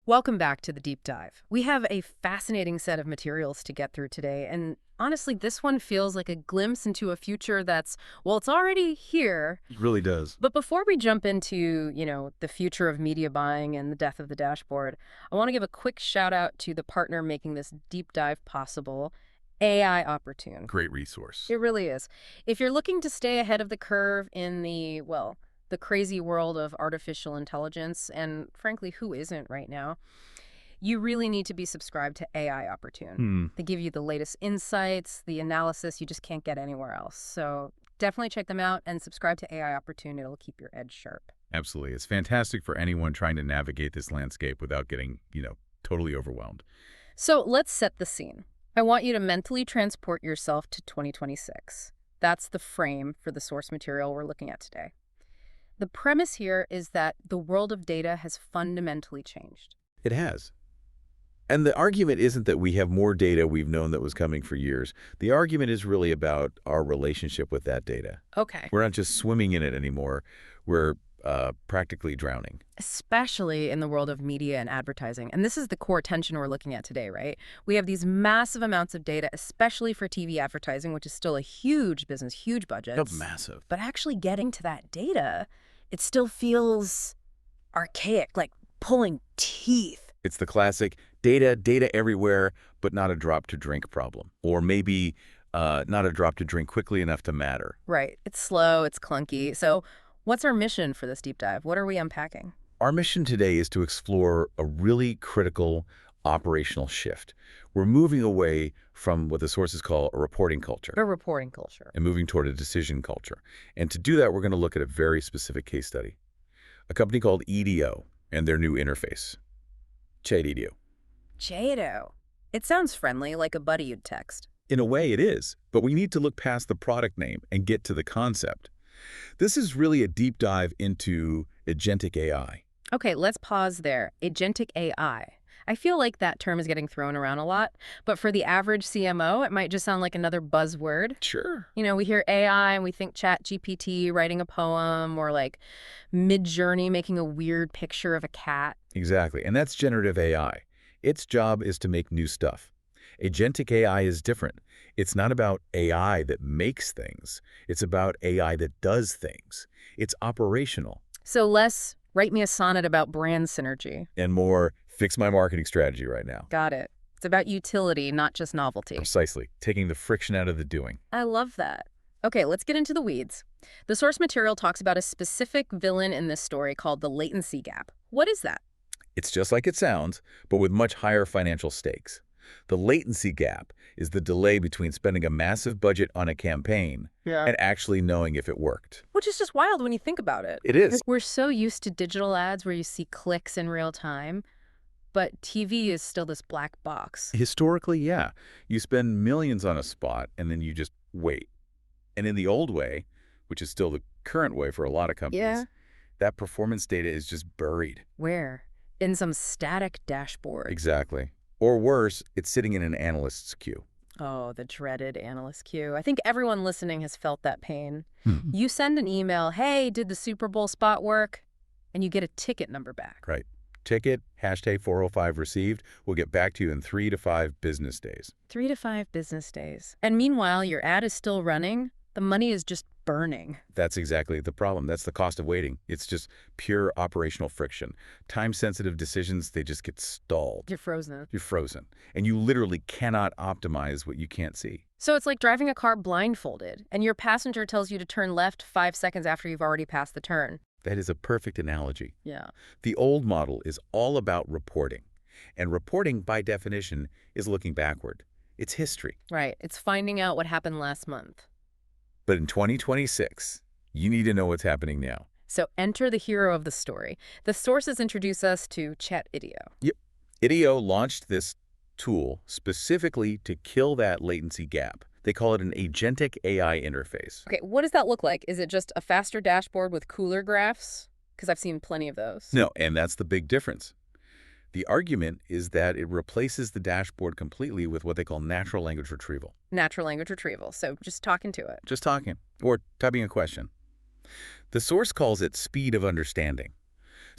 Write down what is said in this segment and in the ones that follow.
Welcome back to the deep dive. We have a fascinating set of materials to get through today, and honestly, this one feels like a glimpse into a future that's, well, it's already here. It really does. But before we jump into, the future of media buying and the death of the dashboard, I want to give a quick shout out to the partner making this deep dive possible, AI Opportune. Great resource. It really is. If you're looking to stay ahead of the curve in the crazy world of artificial intelligence, and frankly, who isn't right now, you really need to be subscribed to AI Opportune. They give you the latest insights, the analysis you just can't get anywhere else. So definitely check them out and subscribe to AI Opportune. It'll keep your edge sharp. Absolutely. It's fantastic for anyone trying to navigate this landscape without getting, totally overwhelmed. So let's set the scene. I want you to mentally transport yourself to 2026. That's the frame for the source material we're looking at today. The premise here is that the world of data has fundamentally changed. It has. And the argument isn't that we have more data we've known that was coming for years. The argument is really about our relationship with that data. Okay. We're not just swimming in it anymore. We're practically drowning. Especially in the world of media and advertising. And this is the core tension we're looking at today, right? We have these massive amounts of data, especially for TV advertising, which is still a huge business, huge budgets. Massive. But actually getting to that data, it still feels archaic, like pulling teeth. It's the classic data everywhere, but not a drop to drink problem. Or maybe not a drop to drink quickly enough to matter. Right. It's slow, it's clunky. So what's our mission for this deep dive? What are we unpacking? Our mission today is to explore a really critical operational shift. We're moving away from what the sources call a reporting culture. A reporting culture. And moving toward a decision culture. And to do that, we're going to look at a very specific case study. A company called EDO and their new interface, ChatEDO. ChatEDO. It sounds friendly, like a buddy you'd text. In a way, it is. But we need to look past the product name and get to the concept. This is really a deep dive into Agentic AI. Okay, let's pause there. Agentic AI. I feel like that term is getting thrown around a lot, but for the average CMO, it might just sound like another buzzword. Sure. We hear AI and we think ChatGPT writing a poem, or like Mid-Journey making a weird picture of a cat. Exactly, and that's generative AI. Its job is to make new stuff. Agentic AI is different. It's not about AI that makes things. It's about AI that does things. It's operational. So less, write me a sonnet about brand synergy. And more, fix my marketing strategy right now. Got it. It's about utility, not just novelty. Precisely. Taking the friction out of the doing. I love that. Okay, let's get into the weeds. The source material talks about a specific villain in this story called the latency gap. What is that? It's just like it sounds, but with much higher financial stakes. The latency gap is the delay between spending a massive budget on a campaign and actually knowing if it worked. Which is just wild when you think about it. It is. We're so used to digital ads where you see clicks in real time, but TV is still this black box. Historically, yeah. You spend millions on a spot and then you just wait. And in the old way, which is still the current way for a lot of companies, that performance data is just buried. Where? In some static dashboard. Exactly. Or worse, it's sitting in an analyst's queue. Oh, the dreaded analyst queue. I think everyone listening has felt that pain. You send an email, hey, did the Super Bowl spot work? And you get a ticket number back. Right. Ticket, #405 received. We'll get back to you in 3 to 5 business days. 3 to 5 business days. And meanwhile, your ad is still running. The money is just burning. That's exactly the problem. That's the cost of waiting. It's just pure operational friction. Time-sensitive decisions, they just get stalled. You're frozen. You're frozen. And you literally cannot optimize what you can't see. So it's like driving a car blindfolded, and your passenger tells you to turn left 5 seconds after you've already passed the turn. That is a perfect analogy. Yeah. The old model is all about reporting. And reporting, by definition, is looking backward. It's history. Right. It's finding out what happened last month. But in 2026, you need to know what's happening now. So enter the hero of the story. The sources introduce us to ChatEDO. Yep. IDEO launched this tool specifically to kill that latency gap. They call it an Agentic AI interface. Okay, what does that look like? Is it just a faster dashboard with cooler graphs? Because I've seen plenty of those. No, and that's the big difference. The argument is that it replaces the dashboard completely with what they call natural language retrieval. Natural language retrieval, so just talking to it. Just talking, or typing a question. The source calls it speed of understanding.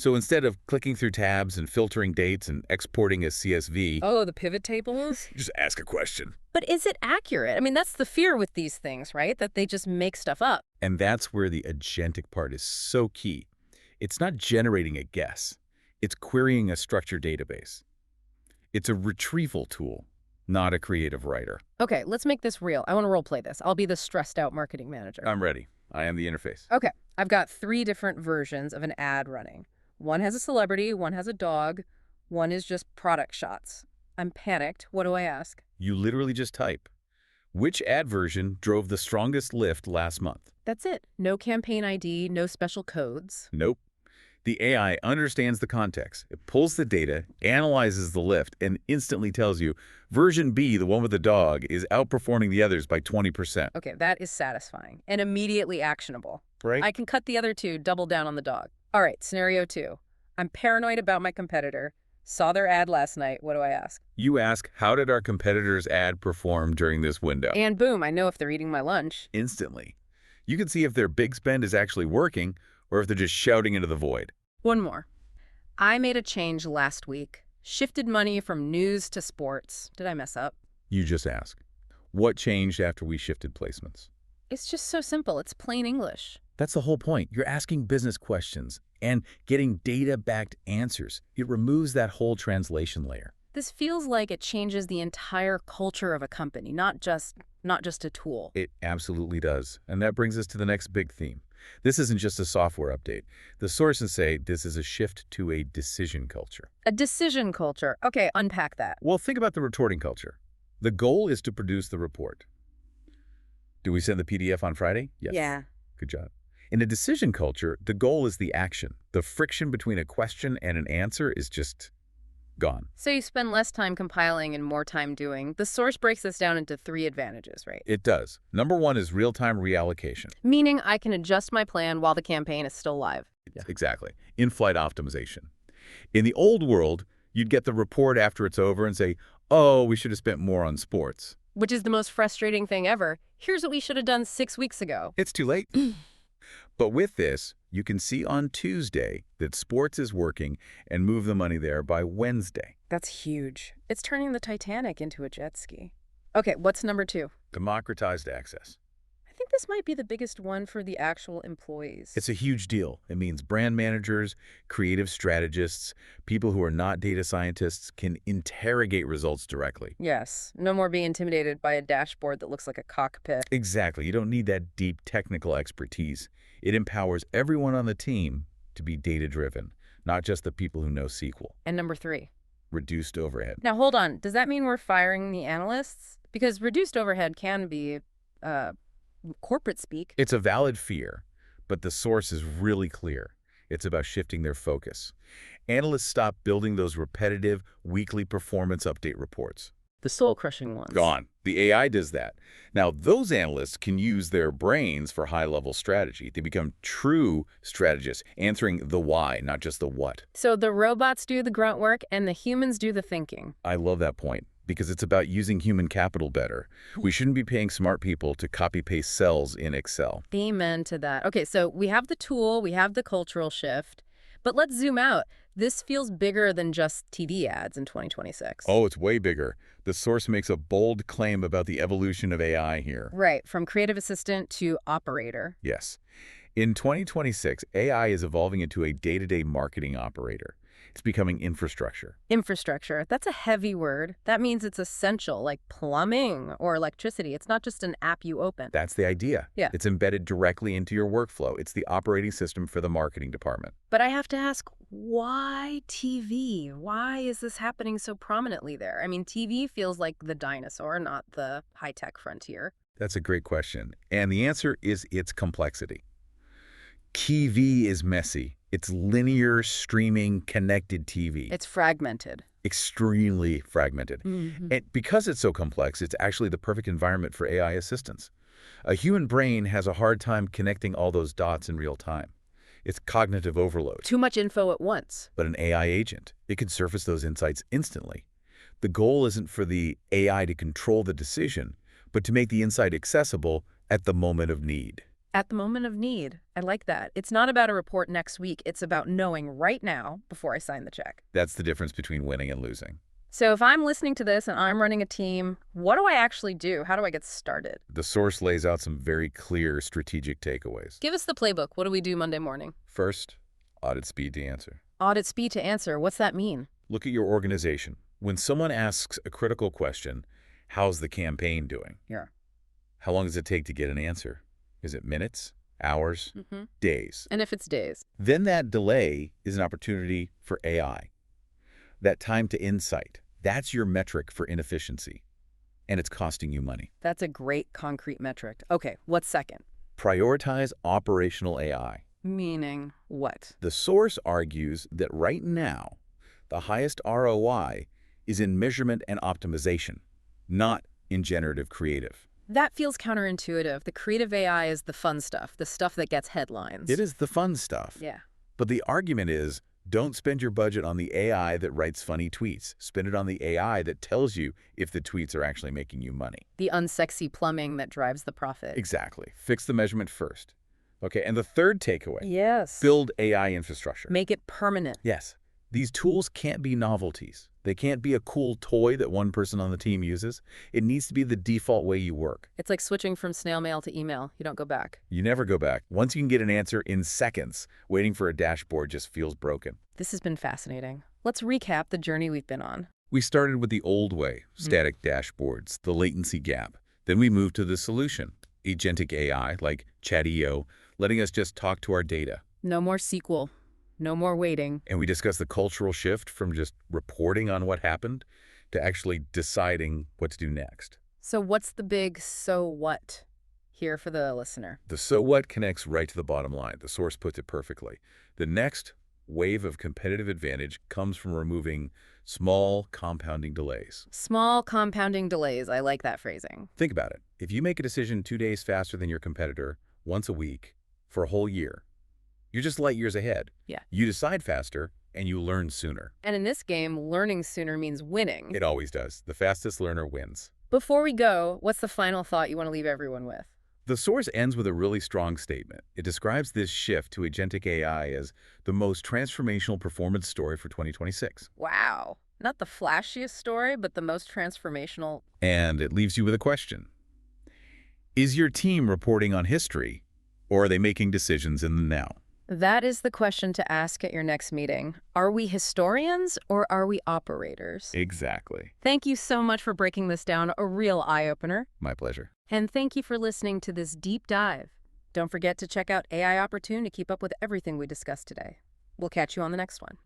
So instead of clicking through tabs and filtering dates and exporting as CSV, Oh, the pivot tables? just ask a question. But is it accurate? I mean, that's the fear with these things, right? That they just make stuff up. And that's where the agentic part is so key. It's not generating a guess. It's querying a structured database. It's a retrieval tool, not a creative writer. Okay, let's make this real. I want to role play this. I'll be the stressed out marketing manager. I'm ready. I am the interface. Okay, I've got 3 different versions of an ad running. One has a celebrity, one has a dog, one is just product shots. I'm panicked. What do I ask? You literally just type, which ad version drove the strongest lift last month? That's it. No campaign ID, no special codes. Nope. The AI understands the context. It pulls the data, analyzes the lift, and instantly tells you, version B, the one with the dog, is outperforming the others by 20%. Okay, that is satisfying and immediately actionable. Right? I can cut the other 2, double down on the dog. All right, scenario 2. I'm paranoid about my competitor. Saw their ad last night. What do I ask? You ask, how did our competitor's ad perform during this window? And boom, I know if they're eating my lunch. Instantly. You can see if their big spend is actually working or if they're just shouting into the void. One more. I made a change last week. Shifted money from news to sports. Did I mess up? You just ask, what changed after we shifted placements? It's just so simple. It's plain English. That's the whole point. You're asking business questions and getting data-backed answers. It removes that whole translation layer. This feels like it changes the entire culture of a company, not just a tool. It absolutely does. And that brings us to the next big theme. This isn't just a software update. The sources say this is a shift to a decision culture. A decision culture. Okay, unpack that. Well, think about the reporting culture. The goal is to produce the report. Do we send the PDF on Friday? Yes. Yeah. Good job. In a decision culture, the goal is the action. The friction between a question and an answer is just gone. So you spend less time compiling and more time doing. The source breaks this down into 3 advantages, right? It does. Number 1 is real-time reallocation. Meaning I can adjust my plan while the campaign is still live. Yeah. Exactly. In-flight optimization. In the old world, you'd get the report after it's over and say, oh, we should have spent more on sports. Which is the most frustrating thing ever. Here's what we should have done 6 weeks ago. It's too late. But with this, you can see on Tuesday that sports is working and move the money there by Wednesday. That's huge. It's turning the Titanic into a jet ski. Okay, what's number 2? Democratized access. I think this might be the biggest one for the actual employees. It's a huge deal. It means brand managers, creative strategists, people who are not data scientists can interrogate results directly. Yes, no more being intimidated by a dashboard that looks like a cockpit. Exactly. You don't need that deep technical expertise. It empowers everyone on the team to be data-driven, not just the people who know SQL. And number 3. Reduced overhead. Now, hold on. Does that mean we're firing the analysts? Because reduced overhead can be corporate speak. It's a valid fear, but the source is really clear. It's about shifting their focus. Analysts stop building those repetitive weekly performance update reports. The soul-crushing ones. Gone. The AI does that. Now, those analysts can use their brains for high-level strategy. They become true strategists, answering the why, not just the what. So the robots do the grunt work and the humans do the thinking. I love that point, because it's about using human capital better. We shouldn't be paying smart people to copy-paste cells in Excel. Amen to that. Okay, so we have the tool, we have the cultural shift, but let's zoom out. This feels bigger than just TV ads in 2026. Oh, it's way bigger. The source makes a bold claim about the evolution of AI here. Right, from creative assistant to operator. Yes. In 2026, AI is evolving into a day-to-day marketing operator. It's becoming infrastructure. Infrastructure, that's a heavy word. That means it's essential, like plumbing or electricity. It's not just an app you open. That's the idea. Yeah. It's embedded directly into your workflow. It's the operating system for the marketing department. But I have to ask, why TV? Why is this happening so prominently there? I mean, TV feels like the dinosaur, not the high-tech frontier. That's a great question. And the answer is its complexity. TV is messy. It's linear, streaming, connected TV. It's fragmented. Extremely fragmented. Mm-hmm. And because it's so complex, it's actually the perfect environment for AI assistance. A human brain has a hard time connecting all those dots in real time. It's cognitive overload. Too much info at once. But an AI agent, it can surface those insights instantly. The goal isn't for the AI to control the decision, but to make the insight accessible at the moment of need. At the moment of need. I like that. It's not about a report next week. It's about knowing right now before I sign the check. That's the difference between winning and losing. So if I'm listening to this and I'm running a team, what do I actually do? How do I get started? The source lays out some very clear strategic takeaways. Give us the playbook. What do we do Monday morning? First, audit speed to answer. Audit speed to answer. What's that mean? Look at your organization. When someone asks a critical question, how's the campaign doing? Yeah. How long does it take to get an answer? Is it minutes, hours, days? And if it's days? Then that delay is an opportunity for AI. That time to insight, that's your metric for inefficiency. And it's costing you money. That's a great concrete metric. Okay, what's second? Prioritize operational AI. Meaning what? The source argues that right now, the highest ROI is in measurement and optimization, not in generative creative. That feels counterintuitive. The creative AI is the fun stuff, the stuff that gets headlines. It is the fun stuff. Yeah. But the argument is, don't spend your budget on the AI that writes funny tweets. Spend it on the AI that tells you if the tweets are actually making you money. The unsexy plumbing that drives the profit. Exactly. Fix the measurement first. Okay, and the third takeaway. Yes. Build AI infrastructure. Make it permanent. Yes. These tools can't be novelties. They can't be a cool toy that one person on the team uses. It needs to be the default way you work. It's like switching from snail mail to email. You don't go back. You never go back. Once you can get an answer in seconds, waiting for a dashboard just feels broken. This has been fascinating. Let's recap the journey we've been on. We started with the old way, static dashboards, the latency gap. Then we moved to the solution, agentic AI like ChatEDO, letting us just talk to our data. No more SQL. No more waiting. And we discussed the cultural shift from just reporting on what happened to actually deciding what to do next. So what's the big so what here for the listener? The so what connects right to the bottom line. The source puts it perfectly. The next wave of competitive advantage comes from removing small compounding delays. Small compounding delays. I like that phrasing. Think about it. If you make a decision 2 days faster than your competitor once a week for a whole year, you're just light years ahead. Yeah. You decide faster and you learn sooner. And in this game, learning sooner means winning. It always does. The fastest learner wins. Before we go, what's the final thought you want to leave everyone with? The source ends with a really strong statement. It describes this shift to agentic AI as the most transformational performance story for 2026. Wow. Not the flashiest story, but the most transformational. And it leaves you with a question. Is your team reporting on history, or are they making decisions in the now? That is the question to ask at your next meeting. Are we historians or are we operators? Exactly. Thank you so much for breaking this down, a real eye-opener. My pleasure. And thank you for listening to this deep dive. Don't forget to check out AI Opportune to keep up with everything we discussed today. We'll catch you on the next one.